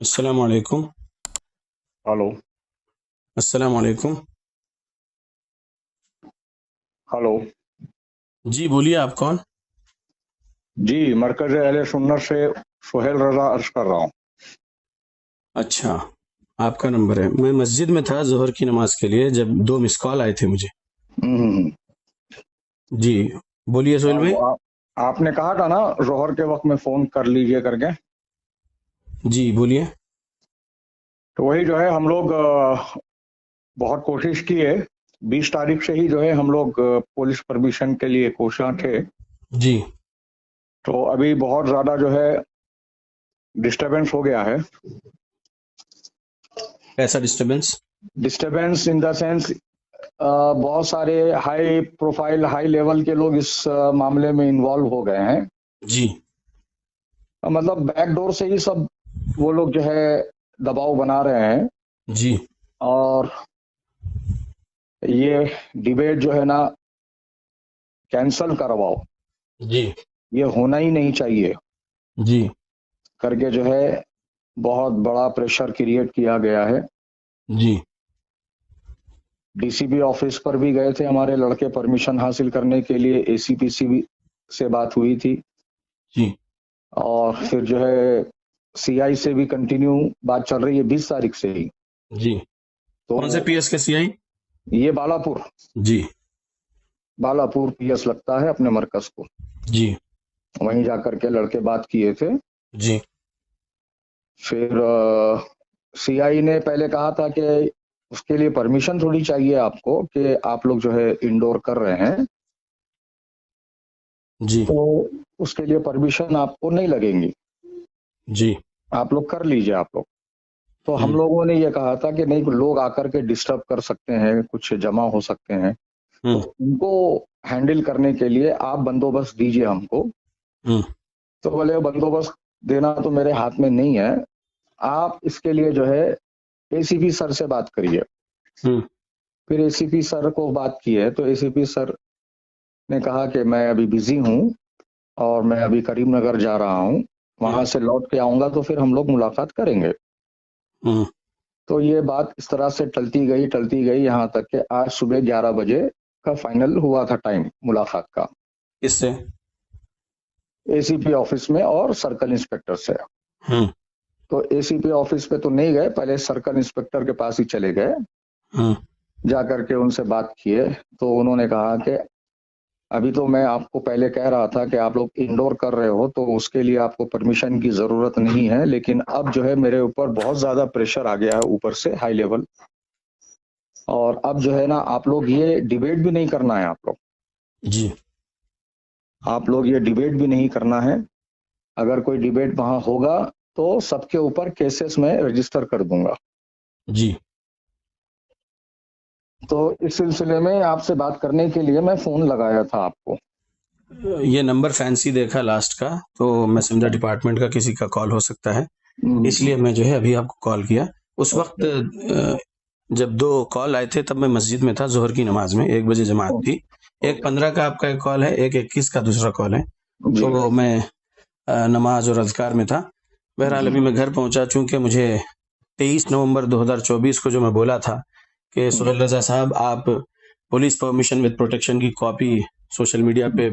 अस्सलाम वालेकुम। हेलो। अस्सलाम वालेकुम। हेलो। जी बोलिए, आप कौन? जी, मरकज अहले सुन्नत से सुहेल रजा अर्ज कर रहा हूँ। अच्छा, आपका नंबर है। मैं मस्जिद में था ज़ोहर की नमाज के लिए, जब दो मिस कॉल आए थे मुझे। हम्म। जी बोलिए सोहेल भाई। आपने कहा था ना जोहर के वक्त में फोन कर लीजिए करके। जी बोलिए। तो वही जो है हम लोग बहुत कोशिश की है। 20 तारीख से ही जो है हम लोग पुलिस परमिशन के लिए कोशिश थे। जी। तो अभी बहुत ज्यादा जो है डिस्टरबेंस हो गया है। कैसा disturbance? Disturbance in the sense बहुत सारे हाई प्रोफाइल हाई लेवल के लोग इस मामले में इन्वॉल्व हो गए हैं। जी। मतलब बैकडोर से ही सब वो लोग जो है दबाव बना रहे हैं। जी। और ये डिबेट जो है ना कैंसल करवाओ, जी। ये होना ही नहीं चाहिए जी। करके जो है बहुत बड़ा प्रेशर क्रिएट किया गया है। जी। डीसीपी ऑफिस पर भी गए थे हमारे लड़के परमिशन हासिल करने के लिए, एसीपीसी भी से बात हुई थी। जी। और फिर जो है सीआई से भी कंटिन्यू बात चल रही है 20 तारीख से ही। जी। तो कौन से पीएस के सीआई? ये बालापुर जी। बालापुर पीएस लगता है अपने मरकज को। जी। वहीं जाकर के लड़के बात किए थे। जी। फिर सीआई ने पहले कहा था कि उसके लिए परमिशन थोड़ी चाहिए आपको कि आप लोग जो है इंडोर कर रहे हैं, जी। तो उसके लिए परमिशन आपको नहीं लगेंगी, जी। आप लोग कर लीजिए आप लोग। तो हम हम्म। लोगों ने ये कहा था कि नहीं, लोग आकर के डिस्टर्ब कर सकते हैं, कुछ जमा हो सकते हैं, तो हम्म। उनको हैंडल करने के लिए आप बंदोबस्त दीजिए हमको। हम्म। तो बोले बंदोबस्त देना तो मेरे हाथ में नहीं है, आप इसके लिए जो है एसीपी सर से बात करिए। हम्म। फिर एसीपी सर को बात की है तो एसीपी सर ने कहा कि मैं अभी बिजी हूँ और मैं अभी करीमनगर जा रहा हूँ, हम्म। वहां से लौट के आऊंगा तो फिर हम लोग मुलाकात करेंगे। हम्म। तो ये बात इस तरह से टलती गई यहाँ तक कि आज सुबह 11 बजे का फाइनल हुआ था टाइम मुलाकात का, किससे? एसीपी ऑफिस में और सर्कल इंस्पेक्टर से। हम्म। तो एसीपी ऑफिस पे तो नहीं गए, पहले सर्कल इंस्पेक्टर के पास ही चले गए। हम्म। जाकर के उनसे बात किए तो उन्होंने कहा कि अभी तो मैं आपको पहले कह रहा था कि आप लोग इंडोर कर रहे हो तो उसके लिए आपको परमिशन की जरूरत नहीं है, लेकिन अब जो है मेरे ऊपर बहुत ज्यादा प्रेशर आ गया है ऊपर से हाई लेवल, और अब जो है ना आप लोग ये डिबेट भी नहीं करना है, जी। आप लोग ये डिबेट भी नहीं करना है। अगर कोई डिबेट वहां होगा तो सबके ऊपर केसेस में रजिस्टर कर दूंगा। जी। तो इस सिलसिले में आपसे बात करने के लिए मैं फोन लगाया था आपको। ये नंबर फैंसी देखा लास्ट का, तो मैं समझा डिपार्टमेंट का किसी का कॉल हो सकता है, हम्म। इसलिए मैं जो है अभी आपको कॉल किया। उस वक्त ओके। जब दो कॉल आए थे तब मैं मस्जिद में था, जोहर की नमाज में, 1 बजे जमात थी। एक ओके। 15 का आपका एक कॉल है, एक 21 का दूसरा कॉल है। जी। तो मैं नमाज और अज़कार में था। बहरहाल हम्म। अभी मैं घर पहुंचा, चूंकि मुझे 23 नवंबर 2024 को जो मैं बोला था कि हम्म। सुहेल रजा साहब आप पुलिस परमिशन विद प्रोटेक्शन की कॉपी सोशल मीडिया पे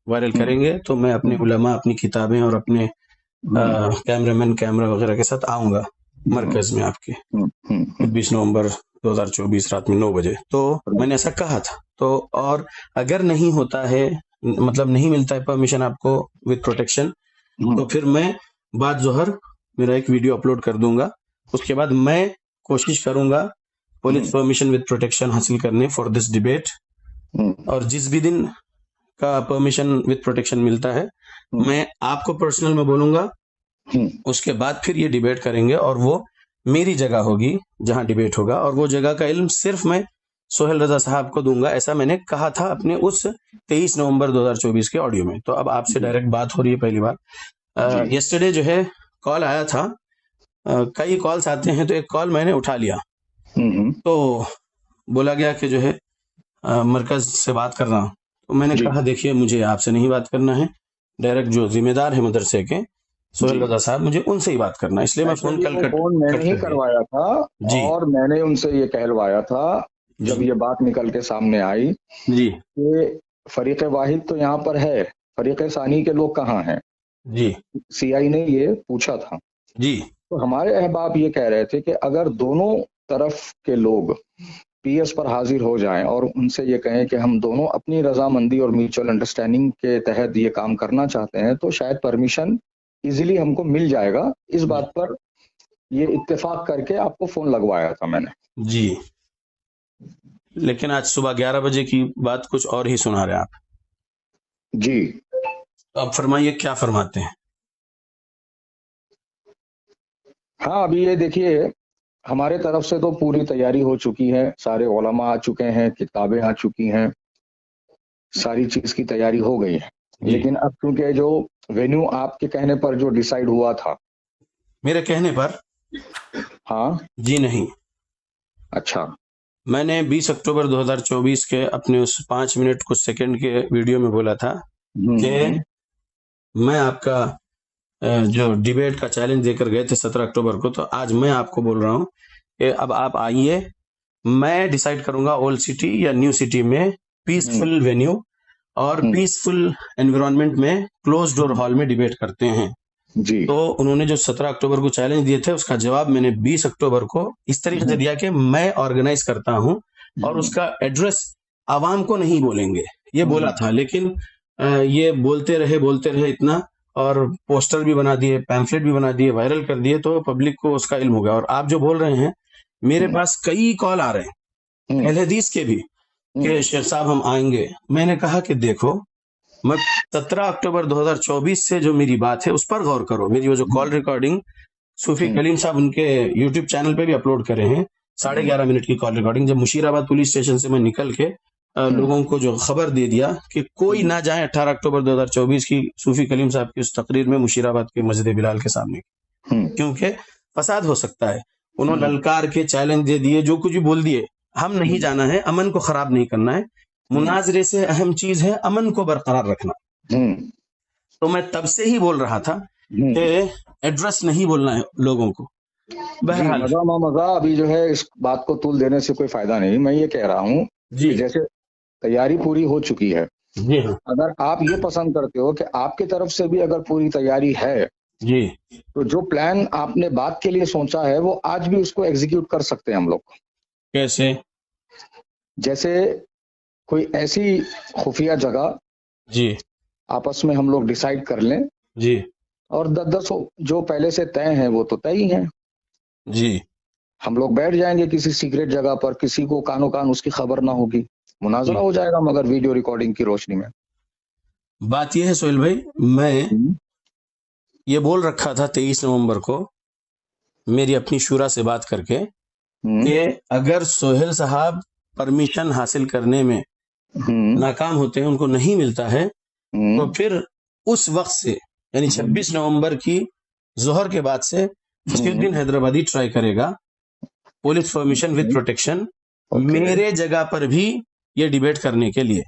वायरल हम्म। करेंगे, तो मैं अपने हम्म। उलमा, अपनी किताबें और अपने हम्म। कैमरामैन, कैमरा वगैरह के साथ आऊंगा हम्म। मरकज में आपके हम्म। हम्म। हम्म। 26 नवंबर 2024 रात में 9 बजे। तो मैंने ऐसा कहा था। तो और अगर नहीं होता है, मतलब नहीं मिलता है परमिशन आपको विद प्रोटेक्शन, हम्म। तो फिर मैं बाद जोहर मेरा एक वीडियो अपलोड कर दूंगा। उसके बाद मैं कोशिश करूंगा police hmm. Permission with protection हासिल करने फॉर दिस डिबेट। हम्म। और जिस भी दिन का परमिशन विद प्रोटेक्शन मिलता है, हम्म। मैं आपको पर्सनल में बोलूंगा। हम्म। उसके बाद फिर ये डिबेट करेंगे और वो मेरी जगह होगी जहां डिबेट होगा, और वो जगह का इल्म सिर्फ मैं सोहेल रजा साहब को दूंगा, ऐसा मैंने कहा था अपने उस 23 नवंबर 2024 के ऑडियो में। तो अब आपसे जी। डायरेक्ट बात हो रही है पहली जी। बार। यस्टरडे जो है कॉल आया था। कई कॉल्स आते हैं, तो एक कॉल मैंने उठा लिया। हम्म। तो बोला गया कि जो है मरकज से बात कर रहा हूँ। तो मैंने जी। कहा देखिए मुझे आपसे नहीं बात करना है, डायरेक्ट जो जिम्मेदार है मदरसे के सोहेल जी। रजा साहब, मुझे उनसे ही बात करना है, इसलिए मैं फोन एक्चुअली कल वो फोन कट मैंने ही कर दिया। करवाया था जी और मैंने उनसे ये कहलवाया था जब जी ये बात निकल के सामने आई जी कि फरीक वाहिद तो यहाँ पर है, फरीक सानी के लोग कहाँ हैं। जी सीआई ने ये पूछा था, जी तो हमारे अहबाब ये कह रहे थे कि अगर दोनों तरफ के लोग पीएस पर हाजिर हो जाएं और उनसे ये कहें कि हम दोनों अपनी रजामंदी और म्यूचुअल अंडरस्टैंडिंग के तहत ये काम करना चाहते हैं, तो शायद परमिशन इजीली हमको मिल जाएगा। इस बात पर ये इत्तेफाक करके आपको फोन लगवाया था मैंने। जी। लेकिन आज सुबह 11 बजे की बात कुछ और ही सुना रहे आप। जी। तो अब फरमाइए, क्या फरमाते हैं? हाँ, अभी ये देखिए, हमारे तरफ से तो पूरी तैयारी हो चुकी है, सारे उलमा आ चुके हैं, किताबें आ चुकी हैं, सारी चीज की तैयारी हो गई है। जी। लेकिन अब क्योंकि जो वेन्यू आपके कहने पर जो डिसाइड हुआ था। मेरे कहने पर? हाँ। जी नहीं, अच्छा। मैंने 20 अक्टूबर 2024 के अपने उस 5 मिनट कुछ सेकंड के वीडियो में बोला था कि मैं आपका जो डिबेट का चैलेंज देकर गए थे 17 अक्टूबर को, तो आज मैं आपको बोल रहा हूं कि अब आप आइए, मैं डिसाइड करूंगा ओल्ड सिटी या न्यू सिटी में पीसफुल वेन्यू और पीसफुल एनवायरनमेंट में क्लोज डोर हॉल में डिबेट करते हैं। जी। तो उन्होंने जो 17 अक्टूबर को चैलेंज दिए थे, उसका जवाब मैंने 20 अक्टूबर को इस तरीके से दिया कि मैं ऑर्गेनाइज करता हूं और उसका एड्रेस आवाम को नहीं बोलेंगे, ये बोला था। लेकिन ये बोलते रहे इतना, और पोस्टर भी बना दिए, पैम्फलेट भी बना दिए, वायरल कर दिए, तो पब्लिक को उसका इल्म हो गया। और आप जो बोल रहे हैं, मेरे पास कई कॉल आ रहे हैं अहले हदीस के भी कि शेख साहब हम आएंगे। मैंने कहा कि देखो, मैं 17 अक्टूबर 2024 से जो मेरी बात है उस पर गौर करो। मेरी वो जो कॉल रिकॉर्डिंग सूफी कलीम साहब उनके यूट्यूब चैनल पे भी अपलोड करे हैं, 11.5 मिनट की कॉल रिकॉर्डिंग, जब मुशीराबाद पुलिस स्टेशन से मैं निकल के लोगों को जो खबर दे दिया कि कोई ना जाए 18 अक्टूबर 2024 की सूफी कलीम साहब की उस तकरीर में मुशीराबाद के मस्जिद बिलाल के सामने, क्योंकि फसाद हो सकता है। उन्होंने ललकार के चैलेंज दे दिए, जो कुछ भी बोल दिए, हम नहीं जाना है, अमन को खराब नहीं करना है, मुनाजरे से अहम चीज है अमन को बरकरार रखना। तो मैं तब से ही बोल रहा था कि एड्रेस नहीं बोलना है लोगों को। बहरहाल मजा अभी जो है इस बात को तूल देने से कोई फायदा नहीं। मैं ये कह रहा हूँ कि जैसे तैयारी पूरी हो चुकी है, जी हाँ, अगर आप ये पसंद करते हो कि आपकी तरफ से भी अगर पूरी तैयारी है जी, तो जो प्लान आपने बात के लिए सोचा है वो आज भी उसको एग्जीक्यूट कर सकते हैं हम लोग। कैसे? जैसे कोई ऐसी खुफिया जगह जी आपस में हम लोग डिसाइड कर लें, जी और 10-10 जो पहले से तय हैं वो तो तय ही हैं। जी हम लोग बैठ जाएंगे किसी सीक्रेट जगह पर, किसी को कानो कान उसकी खबर ना होगी, मुनाजरा हो जाएगा मगर वीडियो रिकॉर्डिंग की रोशनी में। बात यह है सोहेल भाई, मैं ये बोल रखा था 23 नवंबर को मेरी अपनी शुरा से बात करके कि अगर सोहेल साहब परमिशन हासिल करने में नाकाम होते हैं, उनको नहीं मिलता है, तो फिर उस वक्त से यानी 26 नवंबर की जोहर के बाद से फसीउद्दीन हैदराबादी ट्राई करेगा पुलिस परमिशन विद प्रोटेक्शन मेरे जगह पर भी ये डिबेट करने के लिए,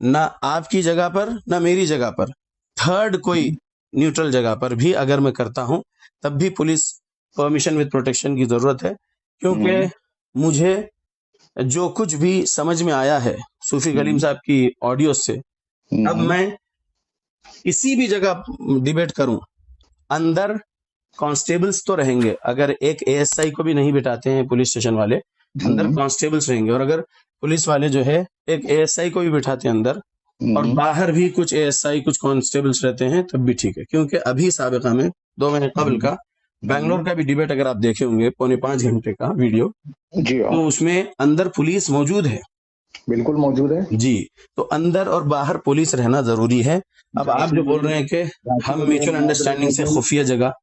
ना आपकी जगह पर ना मेरी जगह पर, थर्ड कोई न्यूट्रल जगह पर भी अगर मैं करता हूं तब भी पुलिस परमिशन विद प्रोटेक्शन की जरूरत है। क्योंकि मुझे जो कुछ भी समझ में आया है सूफी कलीम साहब की ऑडियो से, अब मैं किसी भी जगह डिबेट करूं, अंदर कांस्टेबल्स तो रहेंगे, अगर एक एएसआई को भी नहीं बिठाते हैं पुलिस स्टेशन वाले, अंदर कांस्टेबल्स रहेंगे, और अगर पुलिस वाले जो है एक एएसआई को भी बिठाते हैं अंदर, और बाहर भी कुछ एएसआई कुछ कांस्टेबल्स रहते हैं, तब भी ठीक है। क्योंकि अभी साबिका में 2 महीने कबल का बैंगलोर का भी डिबेट अगर आप देखे होंगे 4.5 घंटे का वीडियो, तो उसमें अंदर पुलिस मौजूद है, बिल्कुल मौजूद है जी। तो अंदर और बाहर पुलिस रहना जरूरी है। अब आप जो बोल रहे हैं कि हम म्यूचुअल अंडरस्टैंडिंग से खुफिया जगह,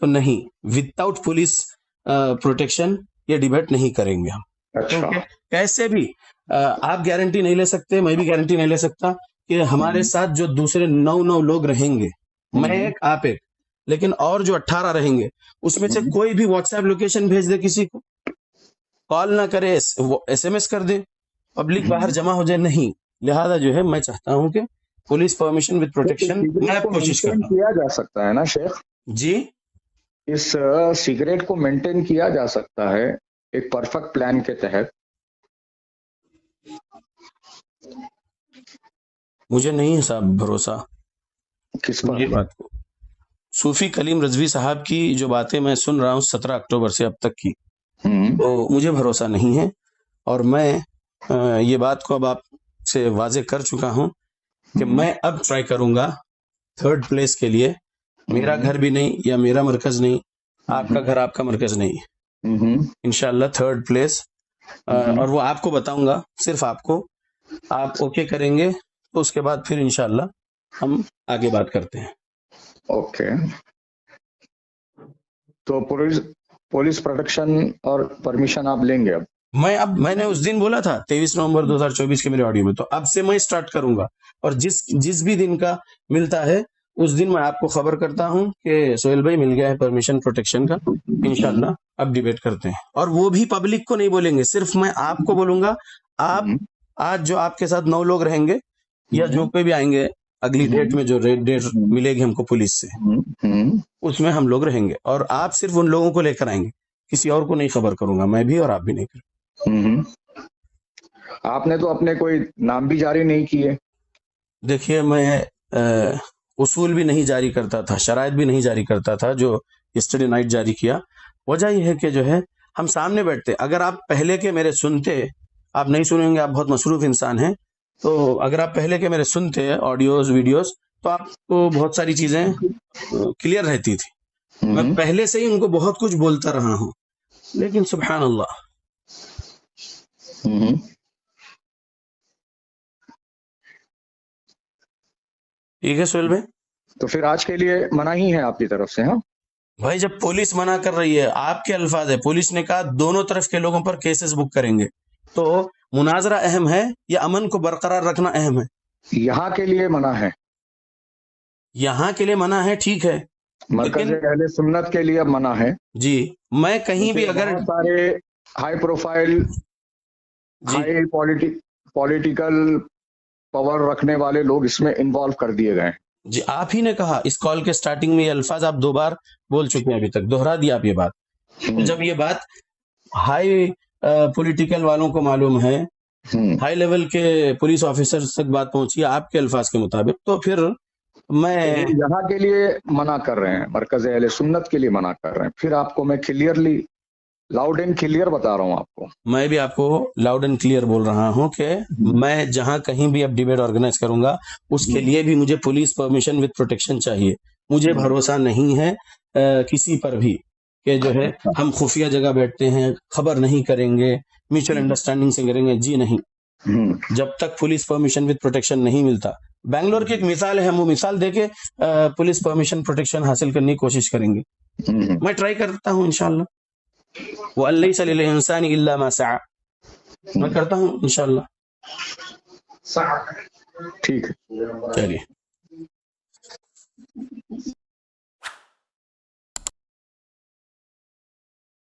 तो नहीं, विदाउट पुलिस प्रोटेक्शन ये डिबेट नहीं करेंगे हम। क्योंकि कैसे भी आप गारंटी नहीं ले सकते, मैं भी गारंटी नहीं ले सकता कि हमारे साथ जो दूसरे 9 लोग रहेंगे, मैं एक आप एक, लेकिन और जो 18 रहेंगे उसमें से कोई भी व्हाट्सएप लोकेशन भेज दे, किसी को कॉल ना करे, एसएमएस कर दे, पब्लिक बाहर जमा हो जाए, नहीं। लिहाजा जो है मैं चाहता हूं कि पुलिस परमिशन विद प्रोटेक्शन मैं को कोशिश मेंटेन करता हूँ किया जा सकता है ना शेख, जी। इस सिगरेट को मेंटेन किया जा सकता है एक परफेक्ट प्लान के तहत। मुझे नहीं है साहब भरोसा किस ये पर? बात को। सूफी कलीम रजवी साहब की जो बातें मैं सुन रहा हूँ 17 अक्टूबर से अब तक की, तो मुझे भरोसा नहीं है। और मैं ये बात को अब आपसे वाजे कर चुका हूँ कि मैं अब ट्राई करूंगा 3rd प्लेस के लिए। मेरा घर भी नहीं या मेरा मरकज नहीं, आपका घर आपका मरकज नहीं, इंशाल्लाह 3rd प्लेस। और वो आपको बताऊंगा, सिर्फ आपको, आप ओके करेंगे तो उसके बाद फिर इंशाल्लाह हम आगे बात करते हैं। ओके, तो पुलिस प्रोटेक्शन और परमिशन आप लेंगे अब? मैंने उस दिन बोला था 23 नवंबर 2024 के मेरे ऑडियो में, तो अब से मैं स्टार्ट करूंगा और जिस भी दिन का मिलता है उस दिन मैं आपको खबर करता हूं कि सोहेल भाई मिल गया है परमिशन प्रोटेक्शन का। इंशाल्लाह अब डिबेट करते हैं, और वो भी पब्लिक को नहीं बोलेंगे, सिर्फ मैं आपको बोलूंगा। आप आज जो आपके साथ 9 लोग रहेंगे या जो कोई भी आएंगे अगली डेट में, जो डेट मिलेगी हमको पुलिस से, उसमें हम लोग रहेंगे और आप सिर्फ उन लोगों को लेकर आएंगे, किसी और को नहीं खबर करूंगा, मैं भी और आप भी नहीं करेंगे। आपने तो अपने कोई नाम भी जारी नहीं किए। देखिए, मैं उसूल भी नहीं जारी करता था, शराइत भी नहीं जारी करता था जो यस्टरडे नाइट जारी किया। वजह यह है कि जो है हम सामने बैठते, अगर आप पहले के मेरे सुनते, आप नहीं सुनेंगे, आप बहुत मसरूफ इंसान हैं, तो अगर आप पहले के मेरे सुनते ऑडियोज वीडियोस तो आपको बहुत सारी चीजें क्लियर रहती थी। मैं पहले से ही उनको बहुत कुछ बोलता रहा हूं, लेकिन सुभान अल्लाह। ठीक है सोहेल भाई, तो फिर आज के लिए मना ही है आपकी तरफ से? हाँ भाई, जब पुलिस मना कर रही है, आपके अल्फाज है, पुलिस ने कहा दोनों तरफ के लोगों पर केसेस बुक करेंगे, तो मुनाजरा अहम है या अमन को बरकरार रखना अहम है? यहाँ के लिए मना है, यहाँ के लिए मना है, ठीक है, मरकज़ अहले सुन्नत के लिए मना है जी। मैं कहीं भी अगर बहुत सारे high profile high political power रखने वाले लोग इसमें इन्वॉल्व कर दिए गए जी, आप ही ने कहा इस कॉल के स्टार्टिंग में, ये अल्फाज आप 2 बार बोल चुके हैं, अभी तक दोहरा दिया आप ये बात। जब ये बात हाई पॉलिटिकल वालों को मालूम है, हाई लेवल के पुलिस ऑफिसर तक बात पहुंची आपके अल्फाज के मुताबिक, तो फिर मैं यहाँ के लिए मना कर रहे हैं, मरकज़ अहले सुन्नत के लिए मना कर रहे हैं। फिर आपको मैं क्लियरली लाउड एंड क्लियर बता रहा हूँ आपको। मैं भी आपको लाउड एंड क्लियर बोल रहा हूँ कि मैं जहां कहीं भी अब डिबेट ऑर्गेनाइज करूंगा, उसके लिए भी मुझे पुलिस परमिशन विद प्रोटेक्शन चाहिए। मुझे भरोसा नहीं है किसी पर भी कि जो है हम खुफिया जगह बैठते हैं, खबर नहीं करेंगे, म्यूचुअल अंडरस्टैंडिंग से करेंगे, जी नहीं। जब तक पुलिस परमिशन विद प्रोटेक्शन नहीं मिलता, बैंगलोर की एक मिसाल है, हम वो मिसाल देके पुलिस परमिशन प्रोटेक्शन हासिल करने की कोशिश करेंगे। मैं ट्राई करता हूँ इंशाल्लाह, वो अल्लैसा लिल इंसानी इल्ला मा सआ, मैं करता हूँ इंशाल्लाह। ठीक है, चलिए।